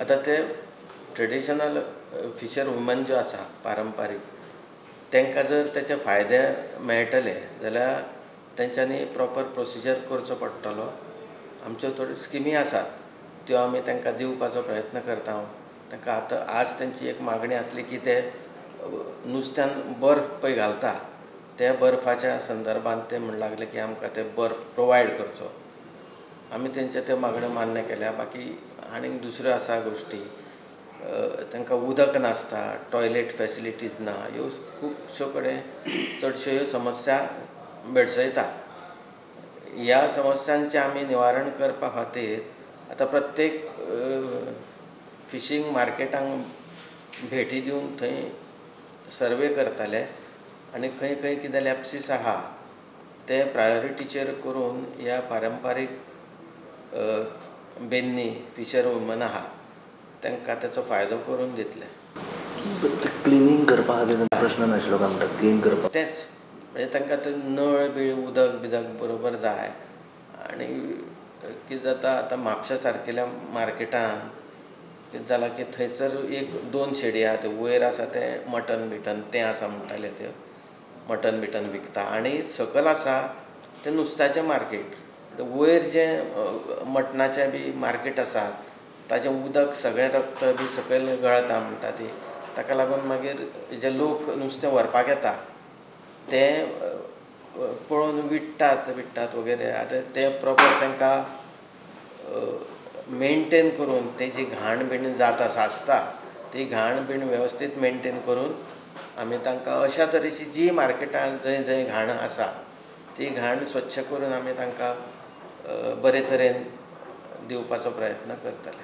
आता ते traditional Fisher woman ज्यो आसा पारंपारीक तांकां जर त्याचे फायदे मेळटले जाल्यार तेंच्यांनी प्रॉपर प्रोसिजर करचो पडटलो. आमच्यो थोड्यो स्किमी आसात त्यो आमी तांकां दिवपाचो प्रयत्न करता. तांकां आतां आज तेंची एक मागणी आसली की ते नुस्त्यान बर्फ पळय घालता त्या बर्फाच्या संदर्भांत ते म्हणूंक लागले की आमकां ते बर्फ प्रोवायड करचो. आमी तेंचे ते मागण्यो मान्य केल्या. बाकी आनीक दुसऱ्यो आसा गोश्टी, तांकां उदक नासता, टॉयलेट फॅसिलिटीज ना, ह्यो खुबश्यो कडेन चडश्यो ह्यो समस्या भेडसयता. ह्या समस्यांचें आमी निवारण करपा खातीर आतां प्रत्येक फिशींग मार्केटांक भेटी दिवन थंय सर्वे करतले आनी खंय खंय कितें लॅप्सीस आहा ते प्रायोरिटीचेर करून ह्या पारंपारीक बेन्नी फिशर वुमन आहा तांकां ताचो फायदो करून दितले. क्लिनींग करपा खातीर प्रश्न नाशिल्लो काय म्हणटा क्लीन करपाक? तेच म्हणजे तांकां ते नळ बी उदक बिदक बरोबर जाय. आनी कितें जाता आतां म्हापशा सारकेल्या मार्केटान कितें जालां की थंयसर एक दोन शेडी आहा. ते वयर आसा ते मटन बिटन तें आसा म्हणटाले ते मटन बिटन विकता आनी सकयल आसा ते नुस्त्याचें मार्केट. वयर जें मटणाचें बी मार्केट आसा ताचें उदक सगळें रक्त बी सकयल गळटा म्हणटा ती. ताका लागून मागीर जे लोक नुस्तें व्हरपाक येता ते पळोवन विट्टात वगैरे. आतां ते प्रॉपर तांकां मेनटेन करून तेजी घाण बीण जाता साचता ती घाण बीण वेवस्थीत मेनटेन करून आमी तांकां अशा तरेची जी मार्केटान जंय जंय घाण आसा ती घाण स्वच्छ करून आमी तांकां बरे तरेन दिवपाचो प्रयत्न करतले.